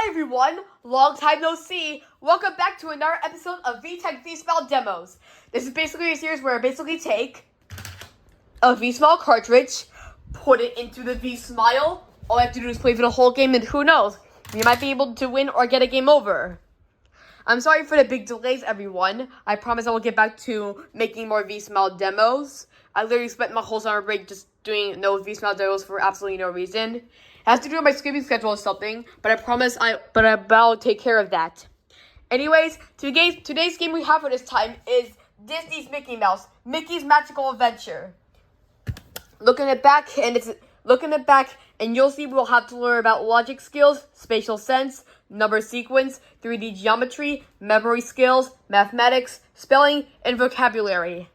Hi everyone, long time no see. Welcome back to another episode of vTech V.Smile Demos. This is basically a series where I basically take a V.Smile cartridge, put it into the V.Smile. All I have to do is play for the whole game, and who knows, you might be able to win or get a game over. I'm sorry for the big delays, everyone. I promise I will get back to making more V.Smile demos. I literally spent my whole summer break just doing no V.Smile demos for absolutely no reason. It has to do with my screening schedule or something, but I promise I'll take care of that. Anyways, today's game we have for this time is Disney's Mickey Mouse, Mickey's Magical Adventure. Looking at back, and you'll see we'll have to learn about logic skills, spatial sense, number sequence, 3D geometry, memory skills, mathematics, spelling, and vocabulary.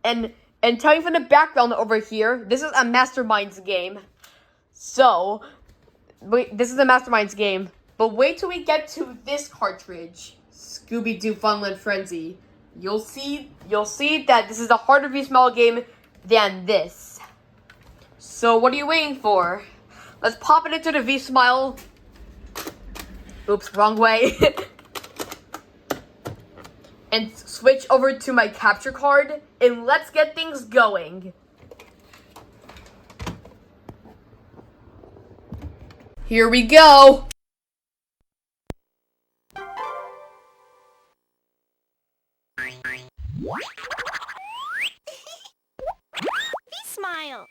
And telling you from the background over here, this is a Masterminds game. So, this is a Masterminds game. But wait till we get to this cartridge, Scooby-Doo Funland Frenzy. You'll see that this is a harder V.Smile game than this. So what are you waiting for? Let's pop it into the V.Smile. Oops, wrong way. And switch over to my capture card, and let's get things going. Here we go. V.Smile.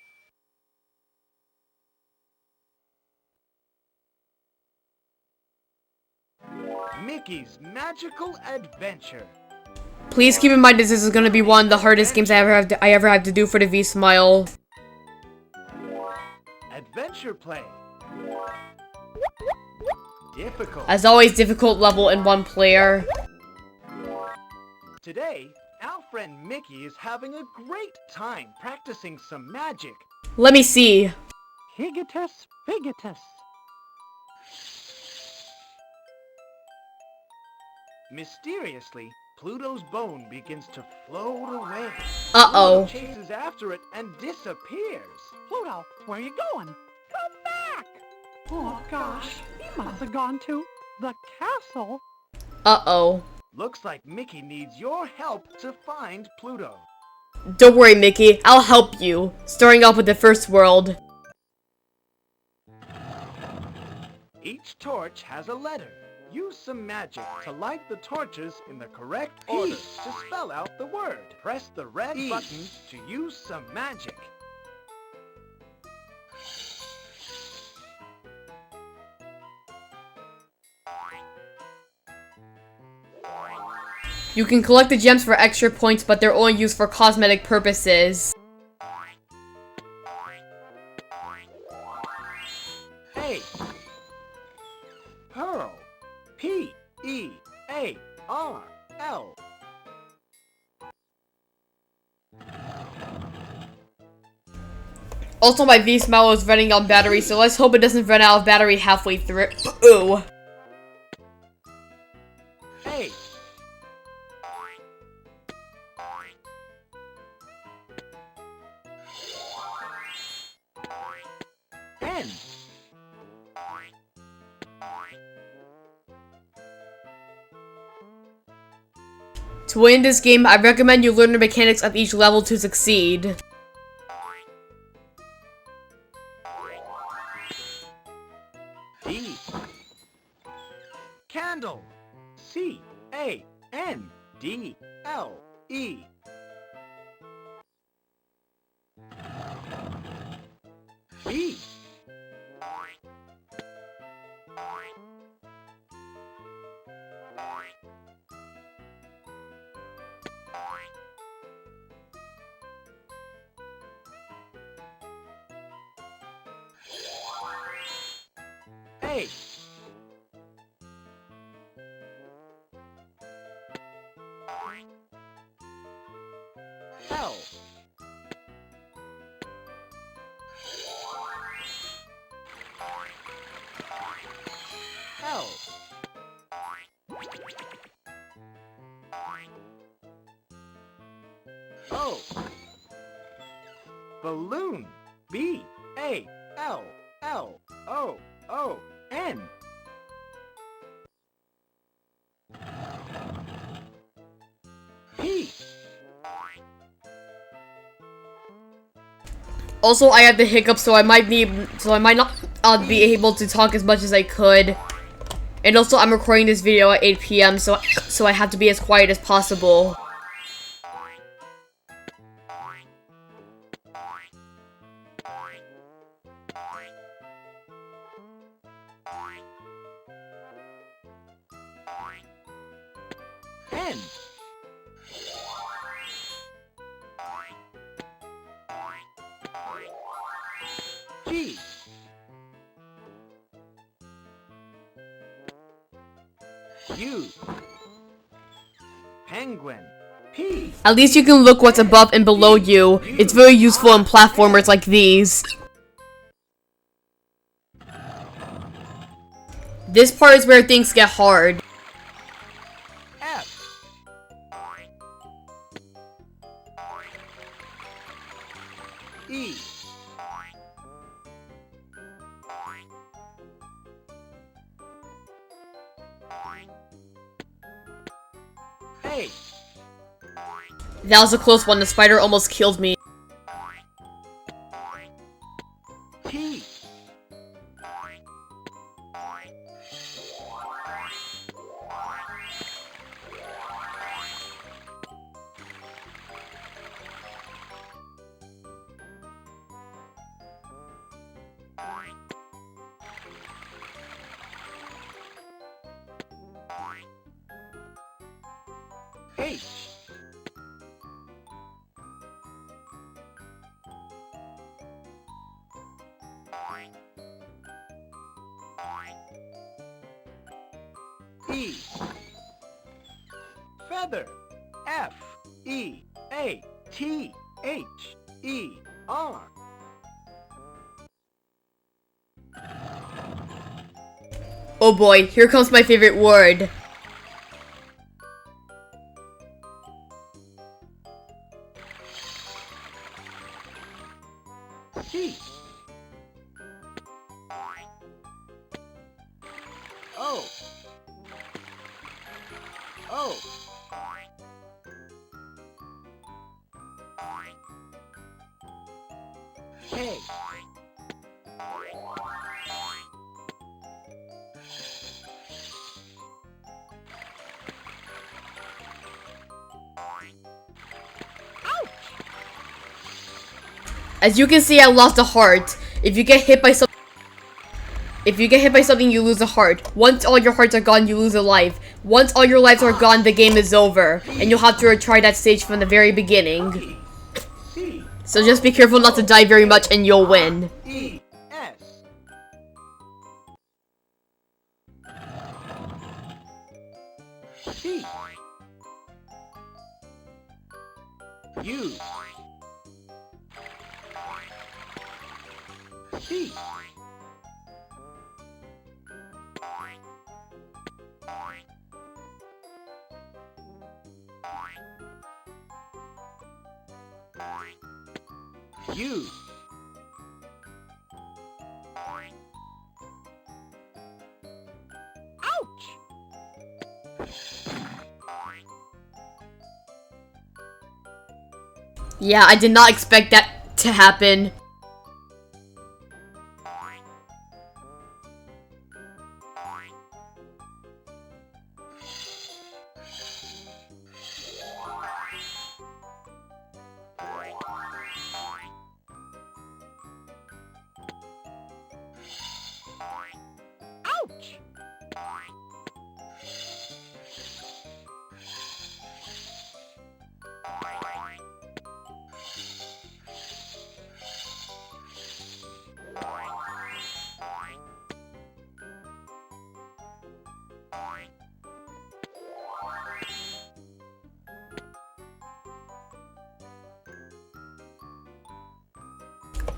Mickey's Magical Adventure. Please keep in mind this is going to be one of the hardest games I ever have to do for the V.Smile. Adventure play. Difficult. As always, difficult level in one player. Today, our friend Mickey is having a great time practicing some magic. Let me see. Higitus figitus. Mysteriously, Pluto's bone begins to float away. Uh-oh. Pluto chases after it and disappears. Pluto, where are you going? Come back! Oh gosh, he must have gone to the castle. Uh-oh. Looks like Mickey needs your help to find Pluto. Don't worry, Mickey. I'll help you. Starting off with the first world. Each torch has a letter. Use some magic to light the torches in the correct order to spell out the word. Press the red button to use some magic. You can collect the gems for extra points, but they're only used for cosmetic purposes. A. Pearl. P-E-A-R-L. Also, my V.Smile is running on battery, so let's hope it doesn't run out of battery halfway through. Ooh. A. N. To win this game, I recommend you learn the mechanics of each level to succeed. D. Candle. C-A-N-D-L-E. B. A. L. L. O. Balloon. B-A-L-L-O-O-N. Also, I have the hiccups, so I might not be able to talk as much as I could. And also, I'm recording this video at 8 p.m., so I have to be as quiet as possible. N. G. U. Penguin. P. At least you can look what's above and below you. It's very useful in platformers like these. This part is where things get hard. F. E. H. That was a close one. The spider almost killed me. T. H. E. Feather. F. E. A. T. H. E. R. Oh boy, here comes my favorite word. T. O. O. K. As you can see, I lost a heart. If you get hit by something, you lose a heart. Once all your hearts are gone, you lose a life. Once all your lives are gone, the game is over, and you'll have to retry that stage from the very beginning. C. So just be careful not to die very much, and you'll win. E. S. T. U. T. U. Yeah, I did not expect that to happen.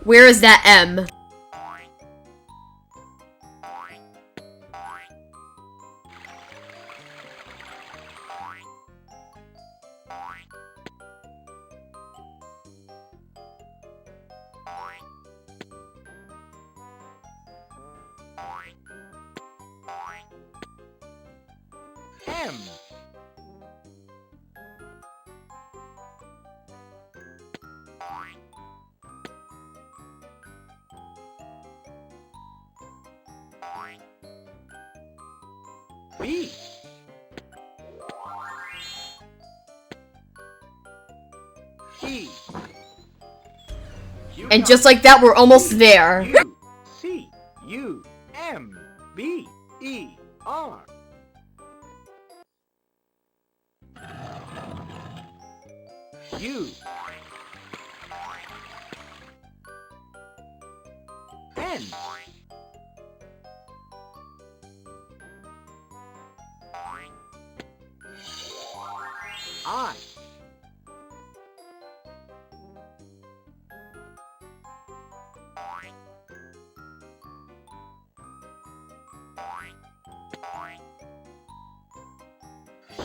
Where is that M? M. B. E. And just like that, we're almost there. U, C, U, M, B, E, R. U. N. I.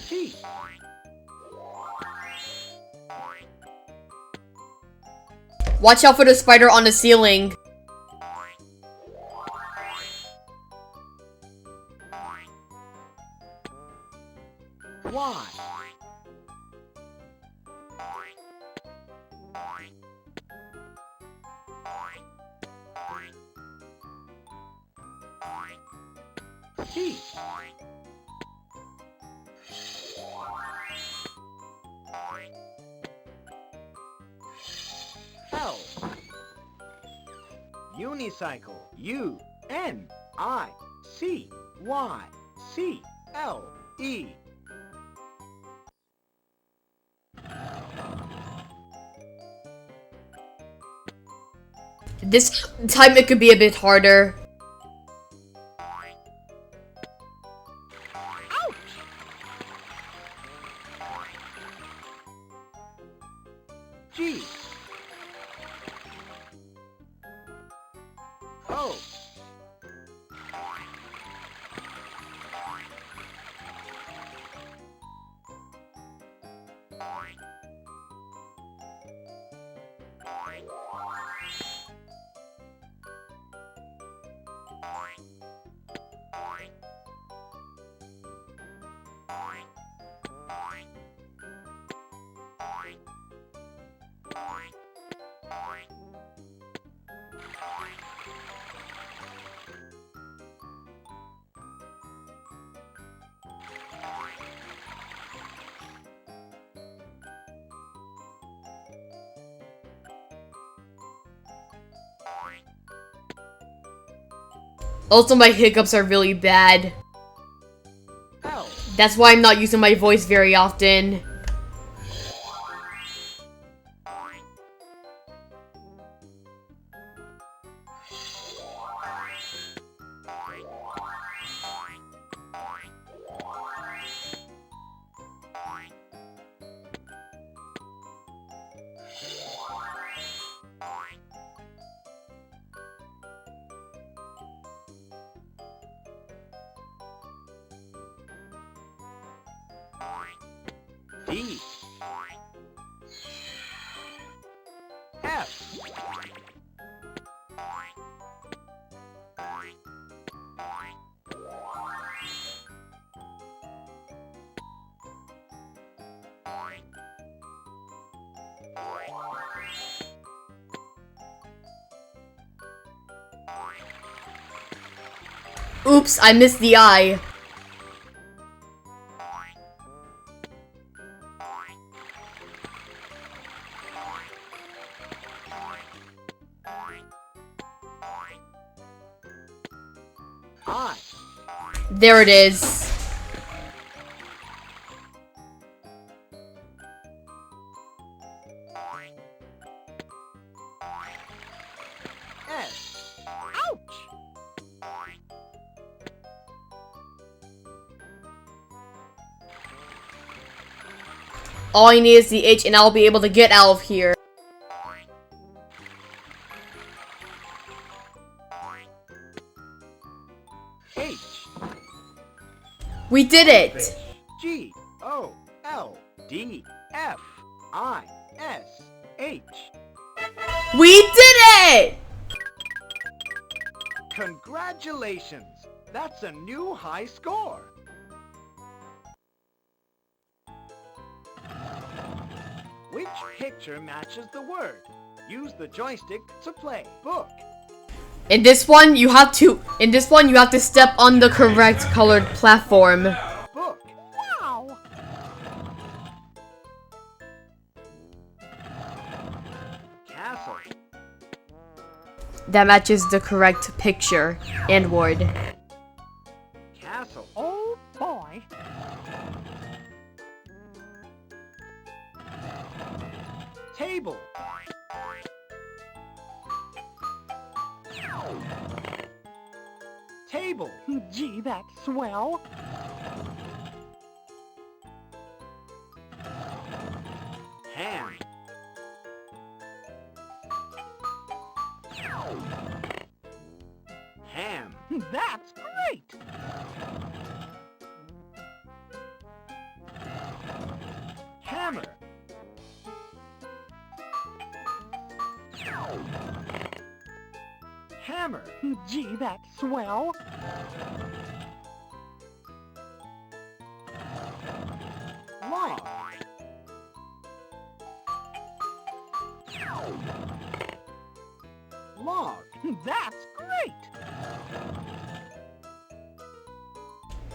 T. Watch out for the spider on the ceiling. Y. T. L. Unicycle. U, N, I, C, Y, C, L, E. This time it could be a bit harder. G. O. Also, my hiccups are really bad. L. That's why I'm not using my voice very often. D. F. Oops, I missed the eye. I. There it is. S. Ouch! All I need is the H and I'll be able to get out of here. H. We did it! G. O. L. D. F. I. S. H. We did it! Congratulations! That's a new high score! Which picture matches the word? Use the joystick to play. Book. In this one, you have to step on the correct colored platform. Book. Wow! Castle. That matches the correct picture and word. Castle. Oh boy! Table. Table. Gee, that's swell. Ham. Ham. That's great! Hammer. Hammer. Gee, that's swell. Log. Log. That's great!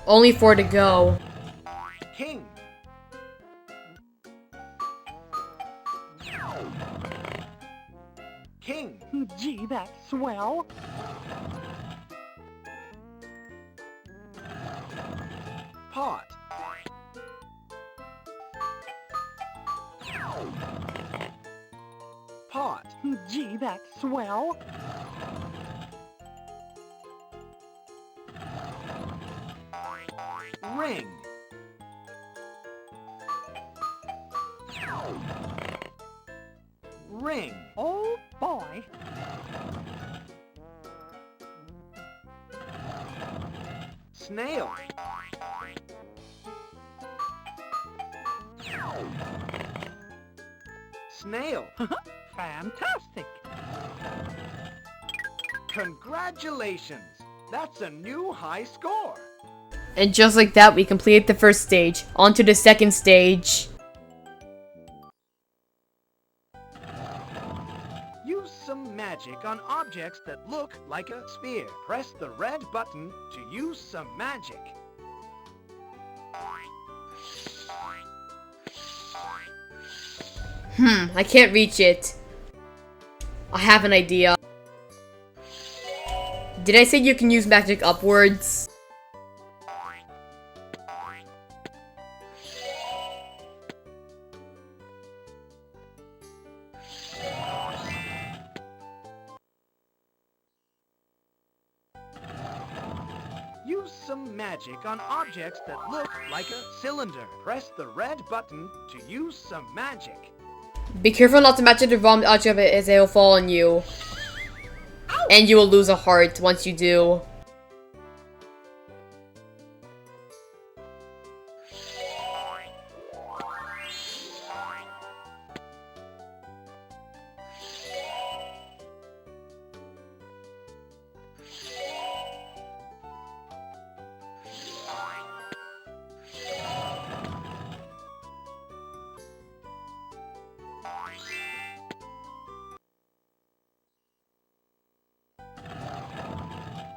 Only 4 to go. King. King. Gee, that's swell. Pot. Pot. Gee, that's swell. Ring. Ring. Oh boy! Snail. Snail. Fantastic! Congratulations! That's a new high score! And just like that, we completed the first stage. On to the second stage. Use some magic on objects that look like a sphere. Press the red button to use some magic. I can't reach it. I have an idea. Did I say you can use magic upwards? Use some magic on objects that look like a cylinder. Press the red button to use some magic. Be careful not to match it to the wrong object as it will fall on you. And you will lose a heart once you do.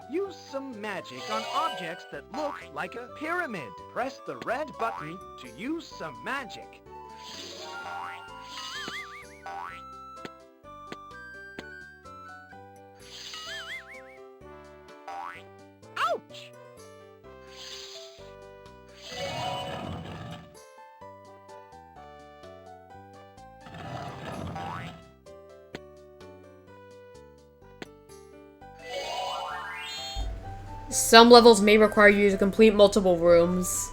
Use some magic on objects that look like a pyramid. Press the red button to use some magic. Ouch! Some levels may require you to complete multiple rooms.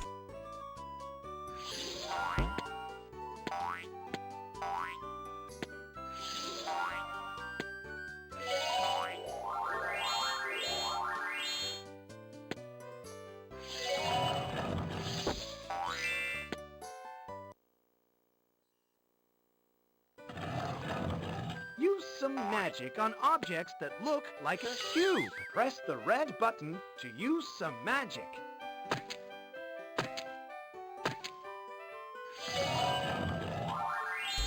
Use some magic on objects that look like a cube. Press the red button to use some magic.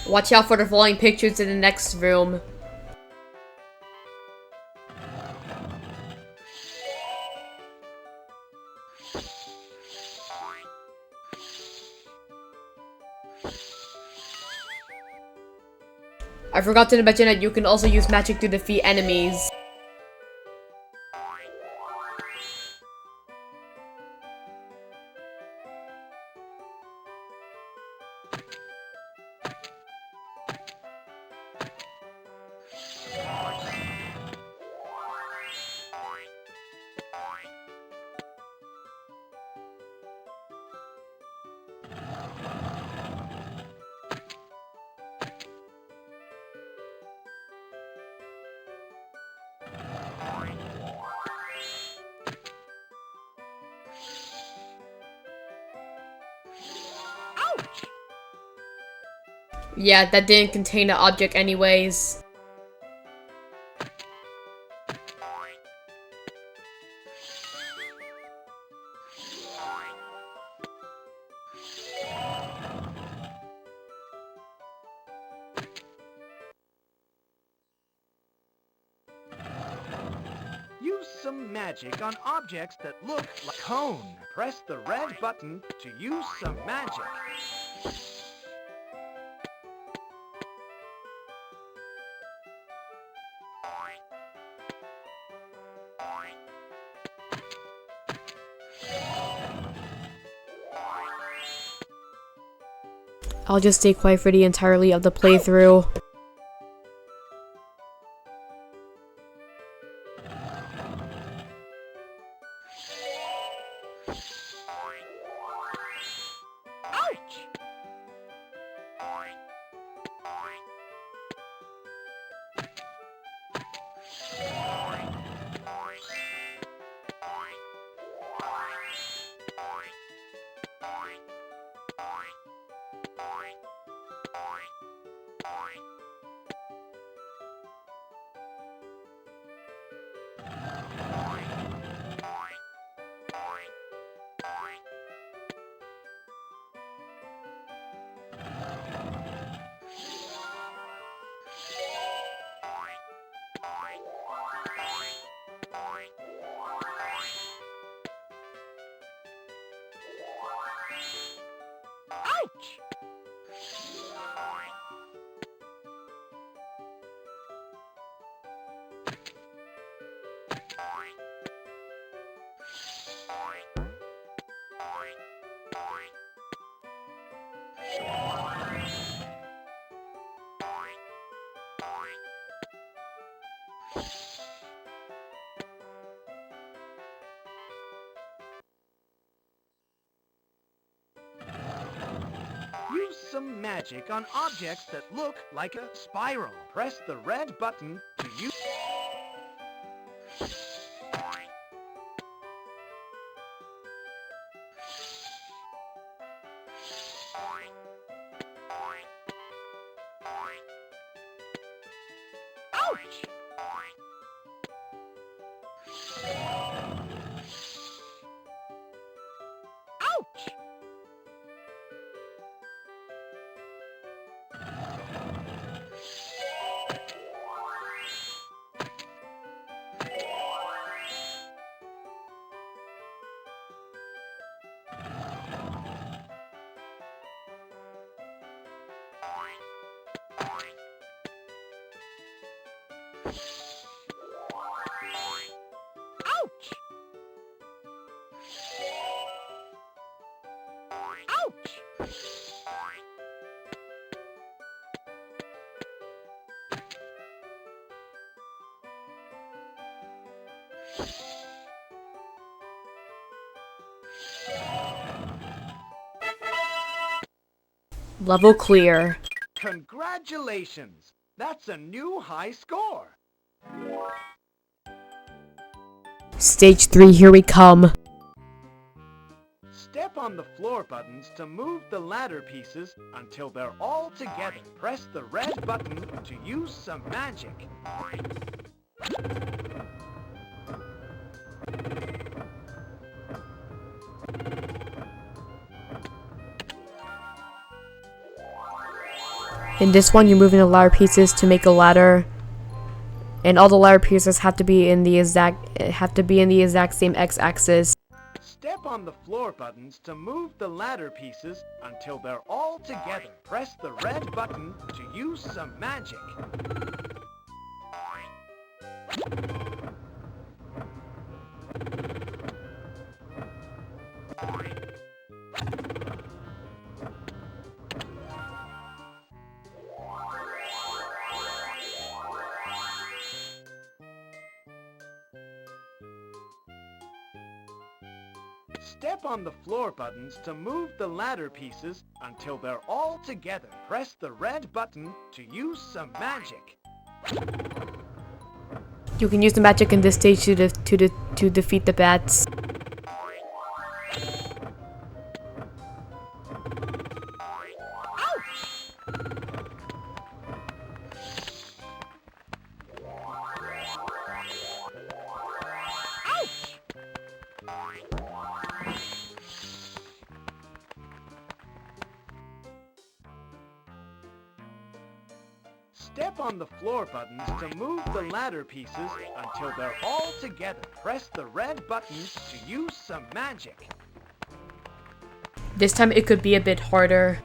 Watch out for the falling pictures in the next room. I forgot to mention that you can also use magic to defeat enemies. Yeah, that didn't contain an object anyways. Use some magic on objects that look like a cone. Press the red button to use some magic. I'll just stay quiet for the entirety of the playthrough. Use some magic on objects that look like a spiral. Press the red button to use... Level clear. Congratulations! That's a new high score! Stage 3, here we come. Step on the floor buttons to move the ladder pieces until they're all together. Press the red button to use some magic. In this one, you're moving the ladder pieces to make a ladder, and all the ladder pieces have to be in the exact same x-axis. Step on the floor buttons to move the ladder pieces until they're all together. Press the red button to use some magic. Step on the floor buttons to move the ladder pieces until they're all together. Press the red button to use some magic. You can use the magic in this stage to defeat the bats. Step on the floor buttons to move the ladder pieces until they're all together. Press the red button to use some magic. This time it could be a bit harder.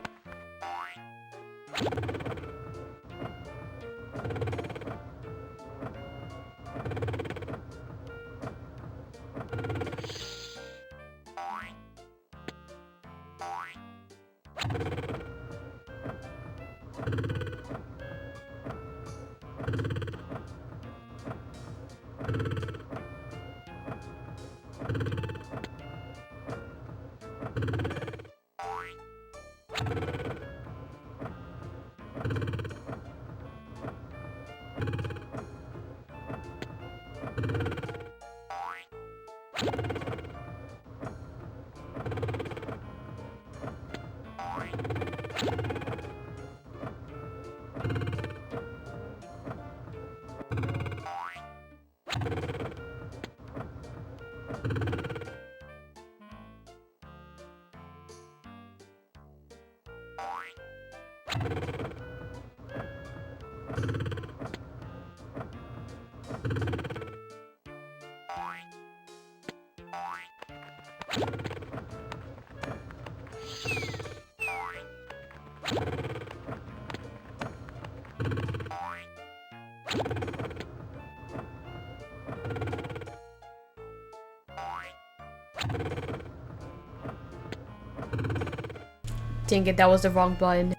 Dang it, that was the wrong button.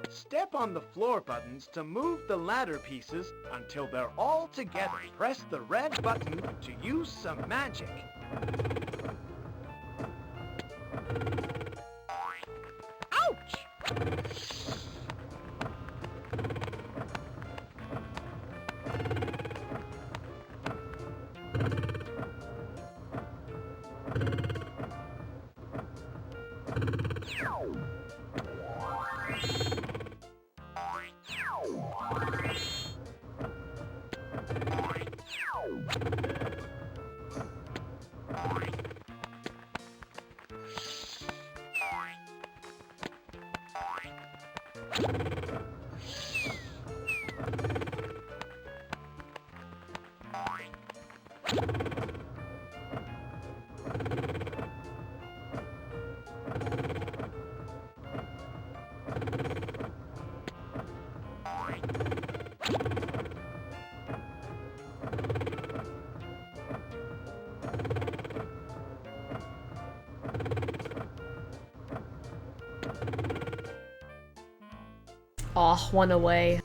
Step on the floor buttons to move the ladder pieces until they're all together. Press the red button to use some magic. Aw, one away.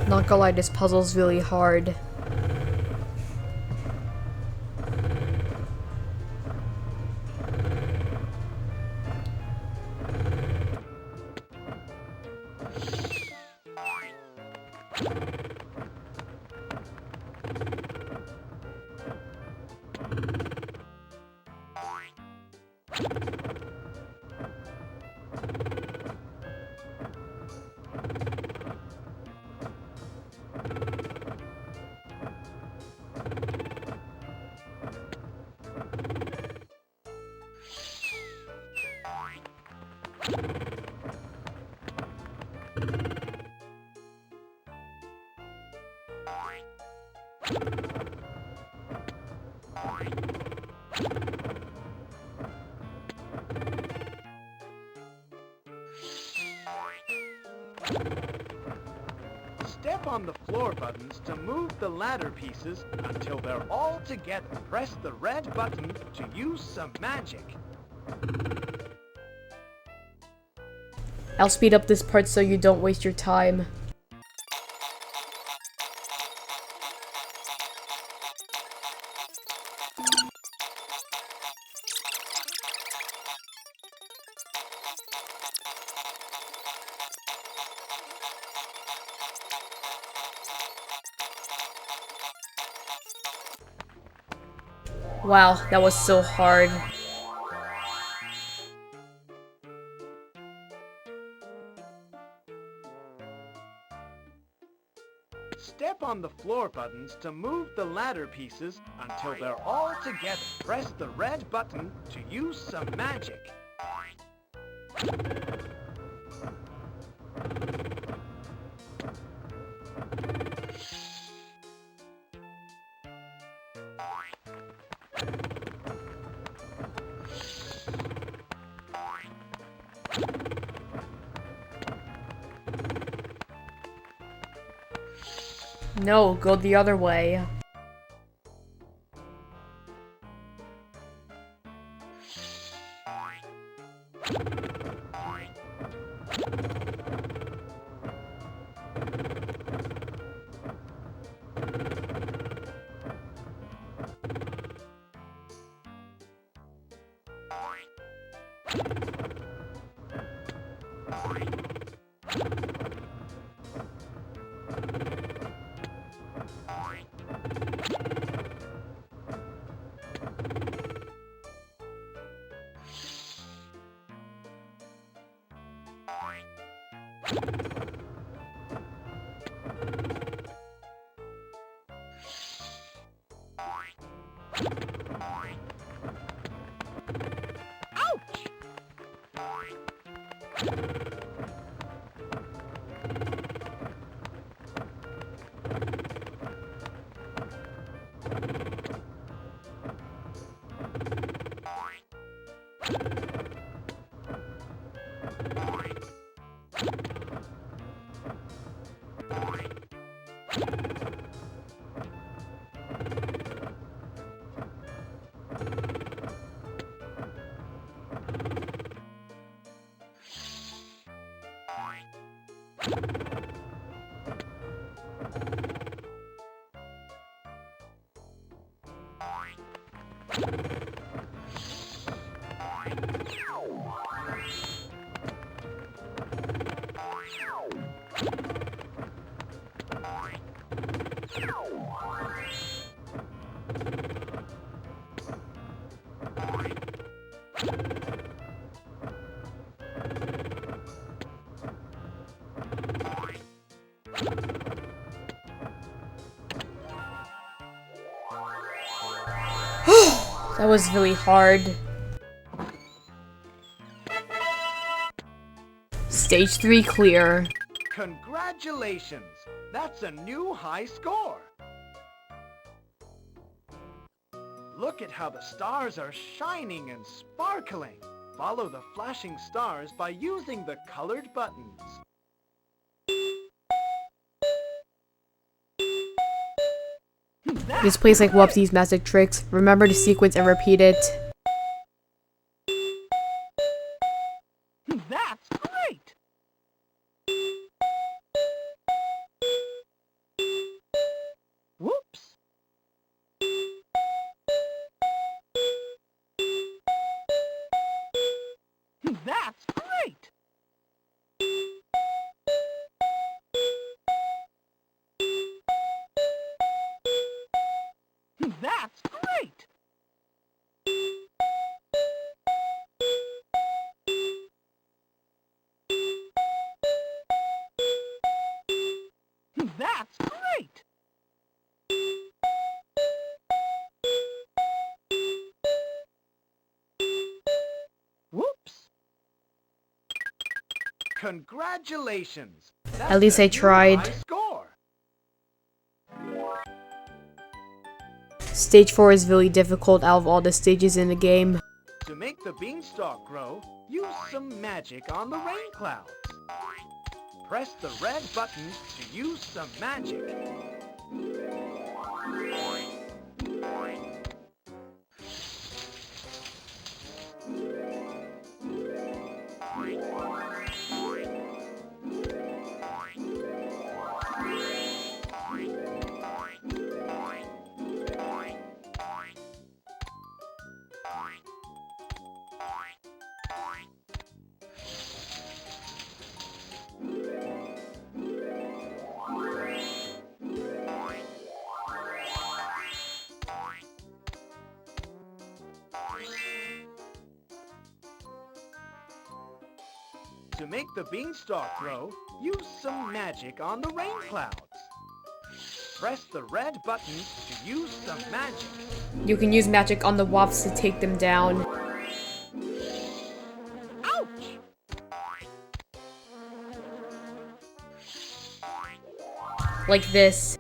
Not gonna lie, this puzzle's really hard. Step on the floor buttons to move the ladder pieces until they're all together. Press the red button to use some magic. I'll speed up this part so you don't waste your time. Wow, that was so hard. Step on the floor buttons to move the ladder pieces until they're all together. Press the red button to use some magic. No, go the other way. That was really hard. Stage 3 clear. Congratulations! That's a new high score! Look at how the stars are shining and sparkling. Follow the flashing stars by using the colored buttons. This plays like Wubsy's magic tricks. Remember to sequence and repeat it. That's great! Whoops! That's great! That's great! That's great! Whoops! Congratulations! At least a I new tried. high score. Stage 4 is really difficult out of all the stages in the game. To make the beanstalk grow, use some magic on the rain clouds. Press the red button to use some magic. To make the beanstalk grow, use some magic on the rain clouds. Press the red button to use some magic. You can use magic on the Wops to take them down. Ouch! Like this.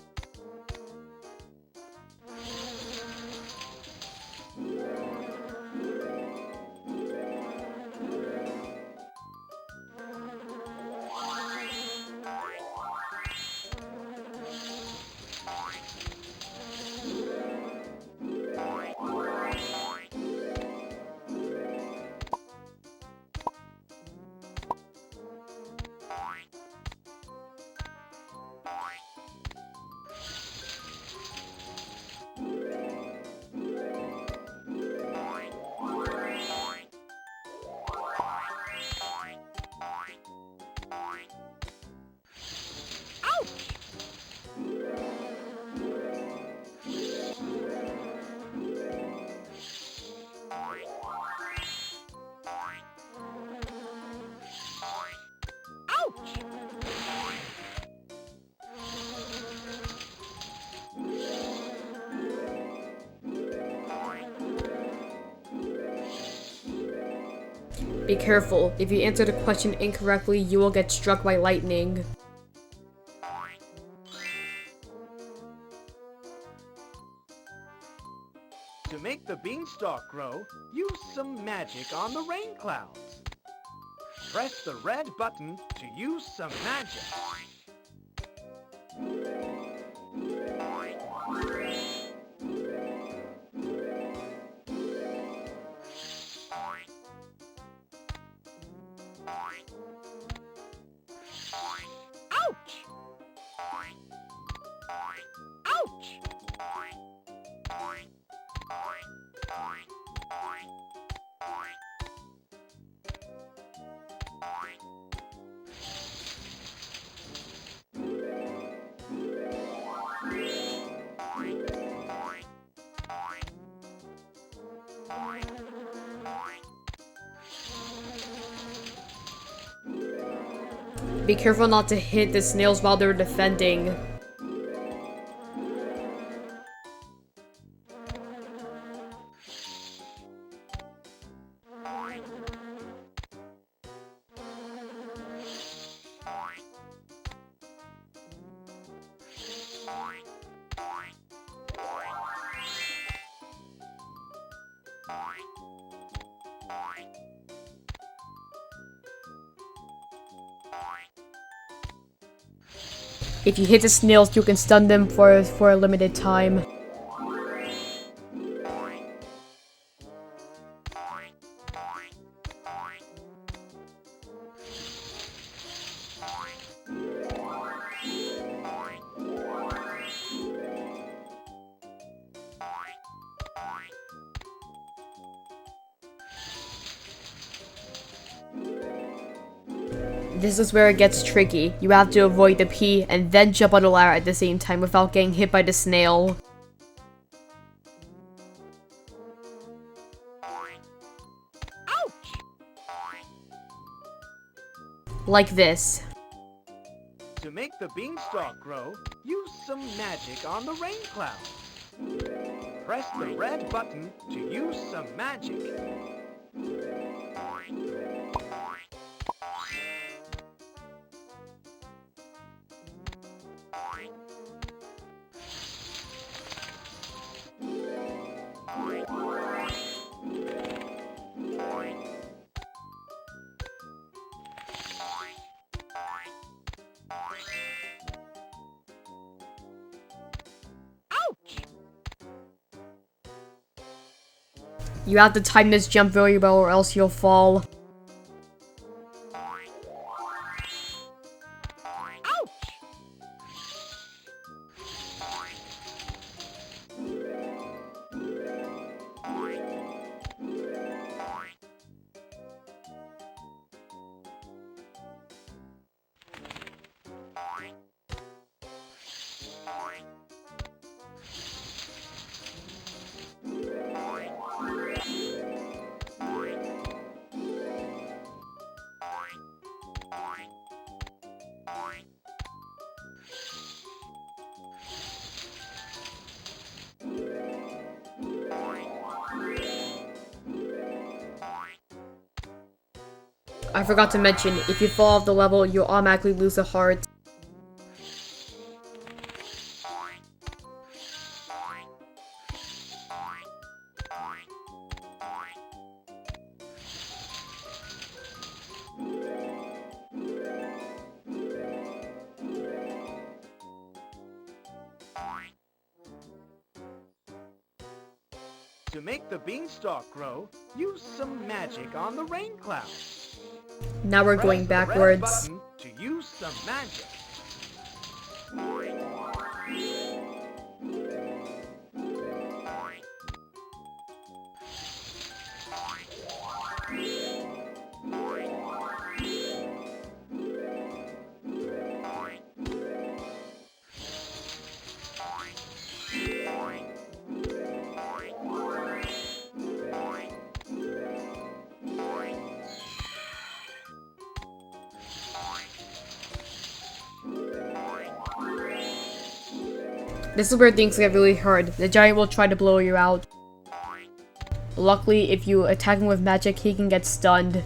Be careful. If you answer the question incorrectly, you will get struck by lightning. To make the beanstalk grow, use some magic on the rain clouds. Press the red button to use some magic. Ouch! Ouch! Be careful not to hit the snails while they're defending. If you hit the snails, you can stun them for a limited time. This is where it gets tricky. You have to avoid the P and then jump on the ladder at the same time without getting hit by the snail. Ouch! Like this. To make the beanstalk grow, use some magic on the rain clouds. Press the red button to use some magic. You have to time this jump very well or else you'll fall. I forgot to mention, if you fall off the level, you'll automatically lose a heart. To make the beanstalk grow, use some magic on the rain clouds. Now we're going Press the red backwards. button to use some magic. This is where things get really hard. The giant will try to blow you out. Luckily, if you attack him with magic, he can get stunned.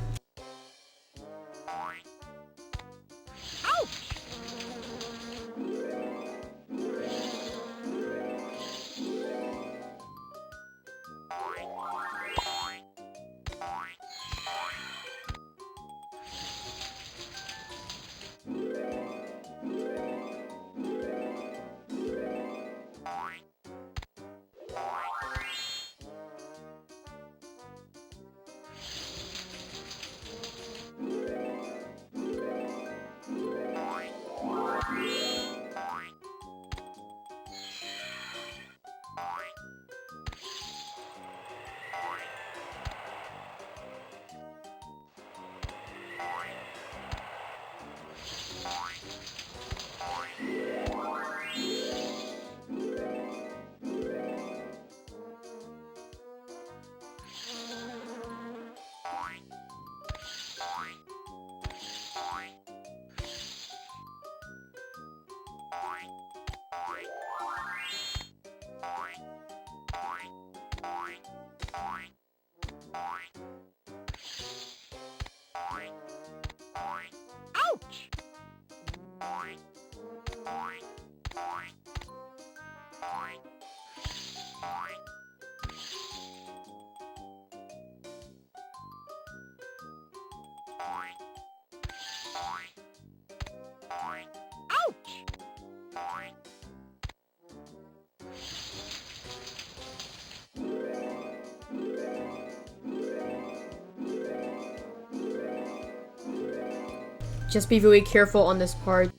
Just be really careful on this part.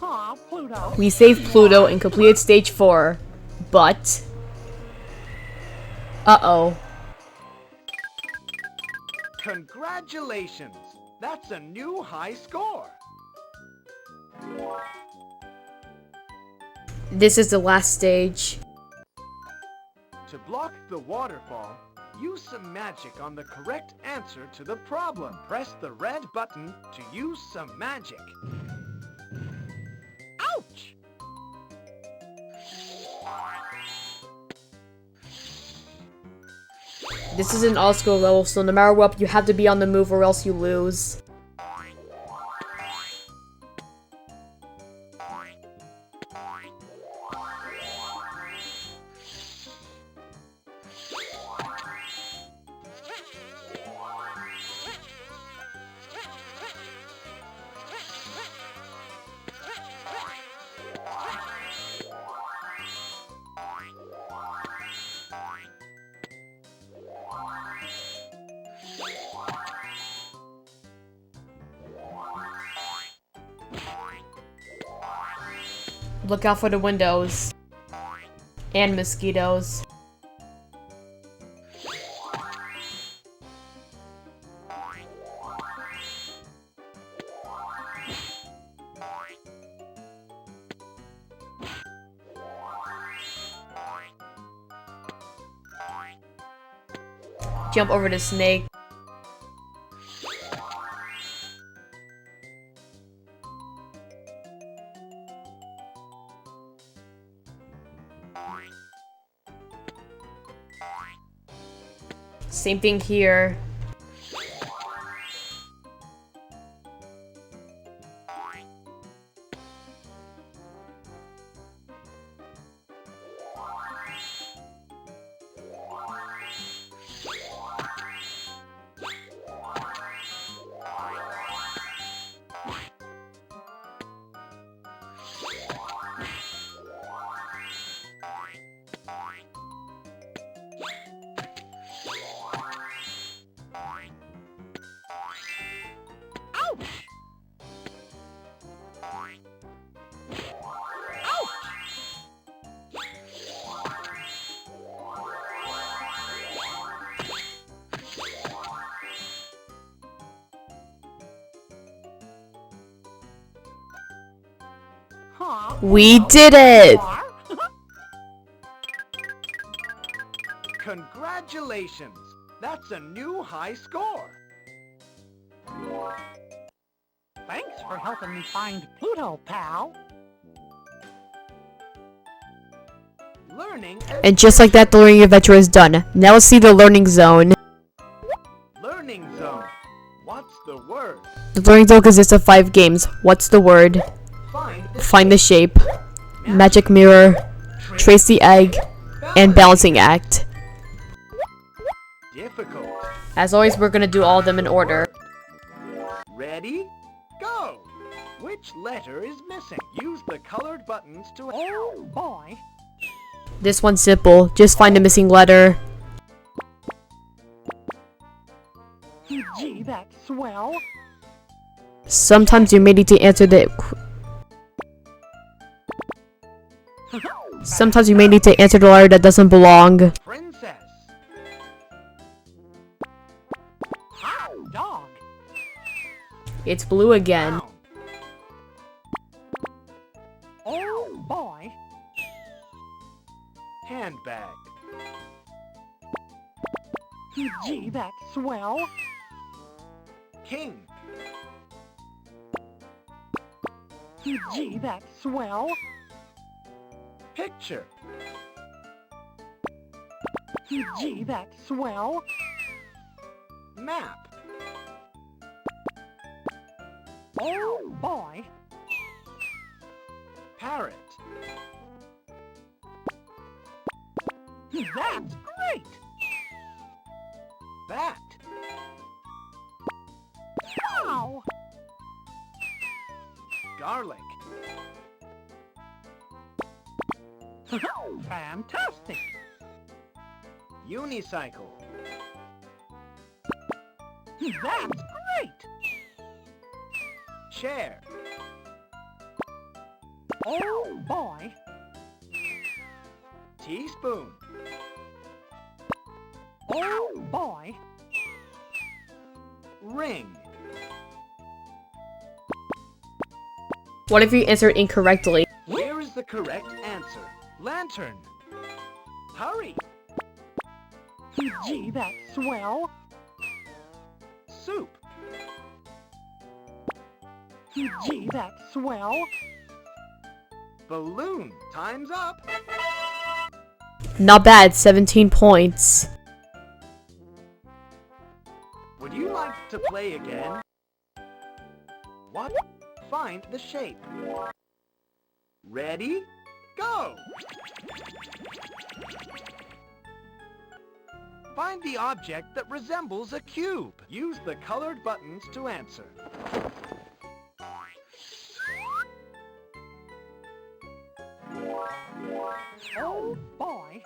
Aw, Pluto. We saved Pluto and completed stage 4, but... Uh-oh. Congratulations! That's a new high score! This is the last stage. To block the waterfall, use some magic on the correct answer to the problem. Press the red button to use some magic. Ouch! This is an all-skill level, so no matter what, you have to be on the move or else you lose. Look out for the windows. And mosquitoes. Jump over the snake. Same thing here. Huh? We did it! Congratulations! That's a new high score! Thanks for helping me find Pluto, pal. Learning And just like that, the learning adventure is done. Now let's see the learning zone. Learning zone. What's the word? The learning zone consists of 5 games. What's the word? Find the shape. Magic mirror. Trace the egg. And balancing act. Difficult. As always, we're gonna do all of them in order. Ready? Go! Which letter is missing? Use the colored buttons to... Oh, boy. This one's simple. Just find the missing letter. Gee, that's swell. Sometimes you may need to answer the... Sometimes you may need to answer the letter that doesn't belong. Princess. How, dog? It's blue again. Down. Oh, boy. Handbag. Gee, that's swell. King. Gee, that's swell. Picture. Gee, that's swell. Map. Oh, boy. Parrot. That's great. Bat. Wow. Garlic. Fantastic. Unicycle. That's great. Chair. Oh, boy. Teaspoon. Oh, boy. Ring. What if you answered incorrectly? Here is the correct answer. Lantern. Hurry. Gee, that's swell. Soup. Gee, that's swell. Balloon. Time's up. Not bad, 17 points. Would you like to play again? What? Find the shape. Ready? Go! Find the object that resembles a cube. Use the colored buttons to answer. Oh, boy.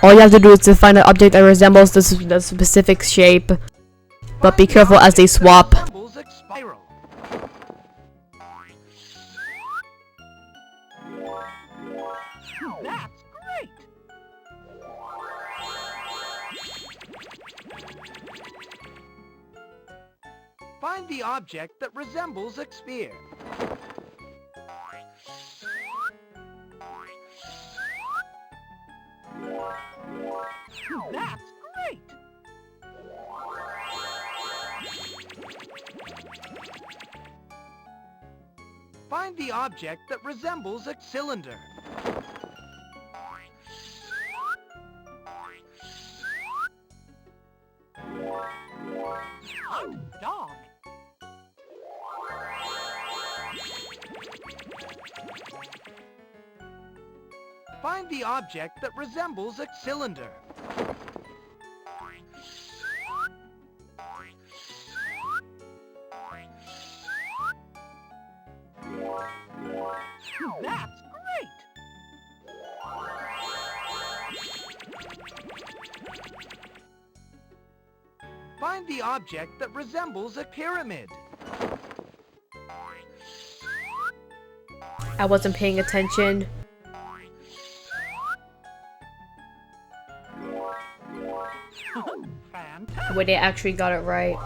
All you have to do is to find an object that resembles the specific shape. But be careful as they swap. Resembles a spiral. That's great. Find the object that resembles a sphere. That's great. Find the object that resembles a cylinder. Hot dog. Find the object that resembles a cylinder. That's great. Find the object that resembles a pyramid. I wasn't paying attention. Fantastic. Wait, they actually got it right.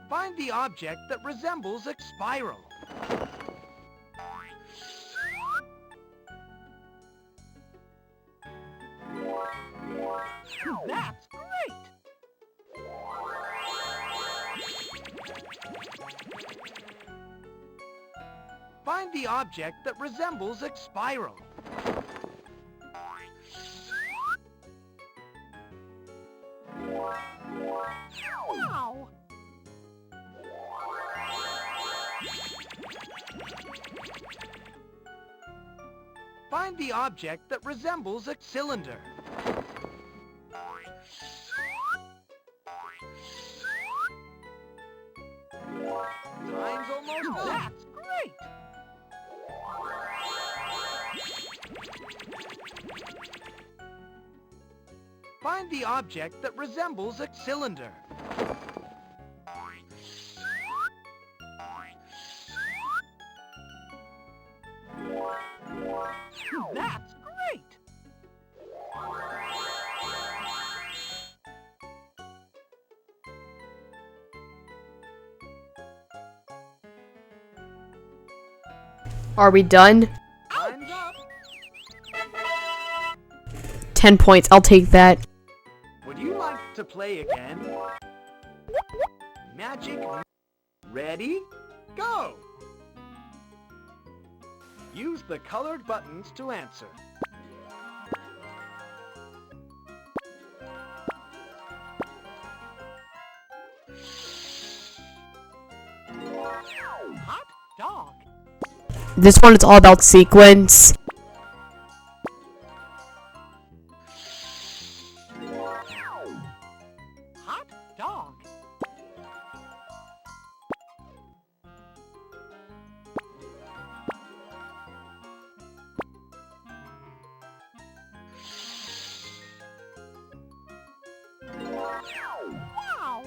Find the object that resembles a spiral. That's great. Find the object that resembles a spiral. Wow. Find the object that resembles a cylinder. Time's almost up. That's great. Find the object that resembles a cylinder. That's great. Are we done? Time's up. 10 points, I'll take that. Would you like to play again? Magic Ready? Go! Use the colored buttons to answer. Hot dog. This one is all about sequence. Hot dog. Wow.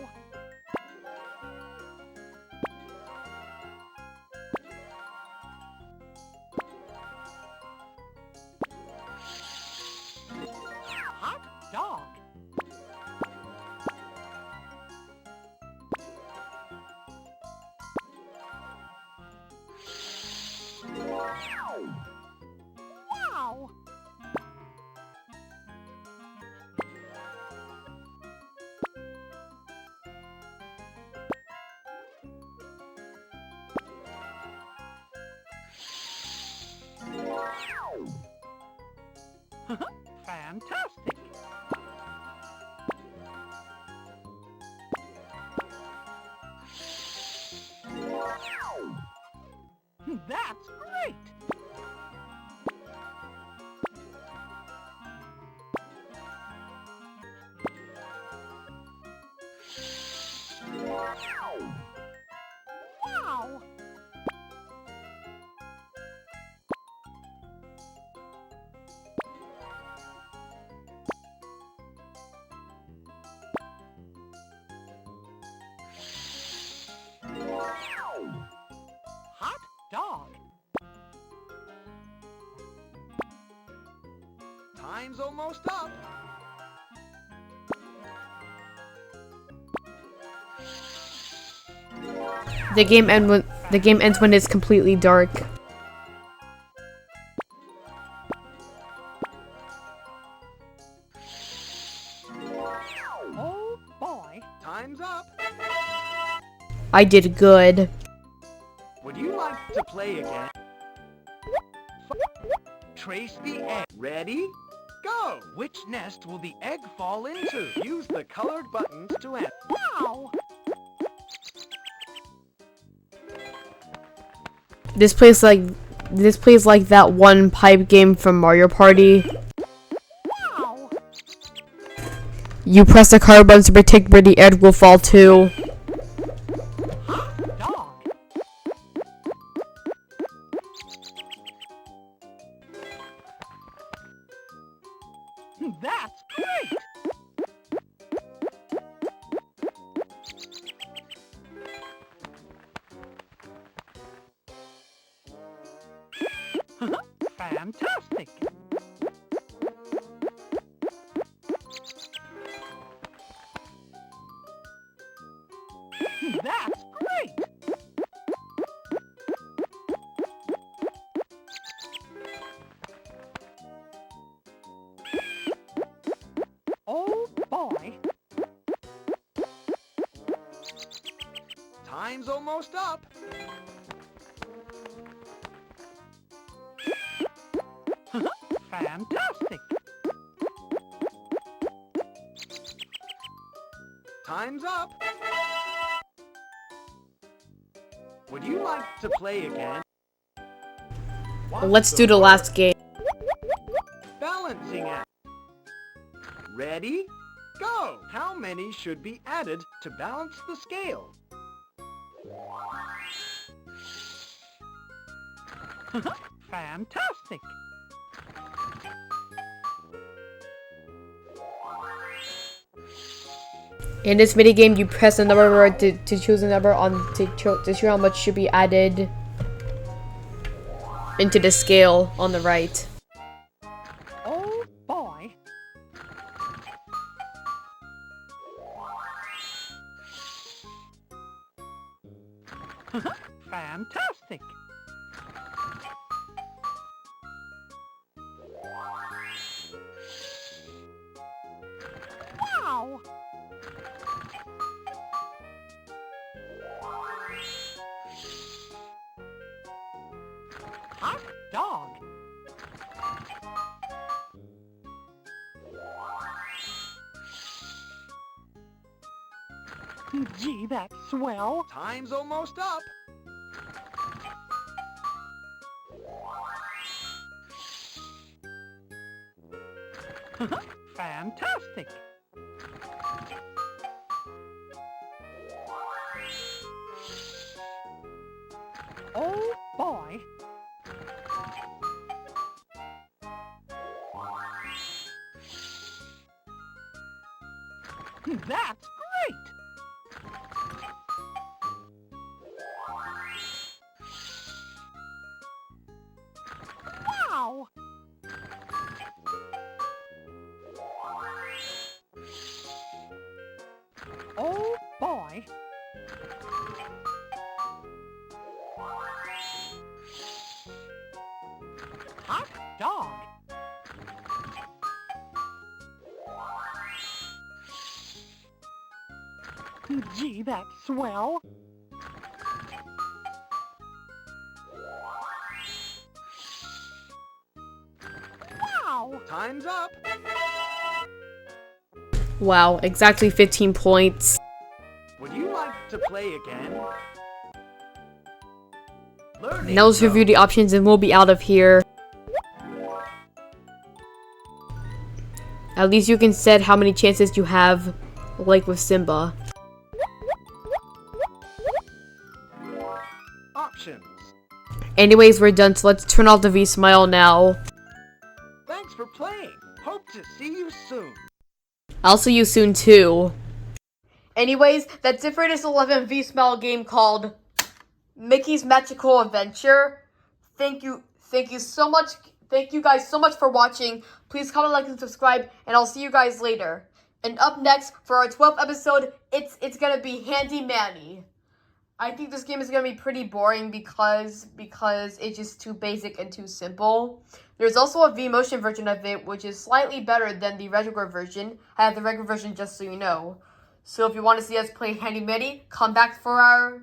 Hot dog. Wow. Fantastic. That's great. Wow. Hot dog. Time's almost up. The game ends when it's completely dark. Oh boy. Time's up. I did good. Would you like to play again? Trace the egg. Ready? Go! Which nest will the egg fall into? Use the colored buttons to answer. Wow. This plays like that one pipe game from Mario Party. Wow. You press the colored buttons to predict where the egg will fall to. Hot dog. That's great. Fantastic. That's great. Oh boy. Time's almost up. Fantastic. Time's up. Would you like to play again? Let's do the last game. Balancing act. Ready? Go! How many should be added to balance the scale? Fantastic. In this minigame, you press the number to choose a number to choose how much should be added into the scale on the right. Oh boy. Fantastic. Wow. Hot dog. Gee, that's swell. Time's almost up. Fantastic. Oh boy. That's great. Wow. Oh boy. Hot dog. Gee, that's swell. Wow. Time's up. Wow, exactly 15 points. Would you like to play again? Learning Now let's review the options and we'll be out of here. At least you can set how many chances you have, like with Simba. options. Anyways, we're done, so let's turn off the V.Smile now. Thanks for playing. Hope to see you soon. I'll see you soon too. Anyways, that's it for this E11 V.Smile game called Mickey's Magical Adventure. Thank you so much. Thank you guys so much for watching. Please comment, like, and subscribe, and I'll see you guys later. And up next for our 12th episode, it's gonna be Handy Manny. I think this game is gonna be pretty boring because it's just too basic and too simple. There's also a V-Motion version of it, which is slightly better than the regular version. I have the regular version, just so you know. So if you want to see us play Handy Manny, come back for our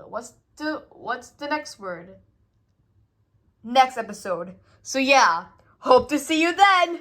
what's the next word? Next episode. So yeah, hope to see you then.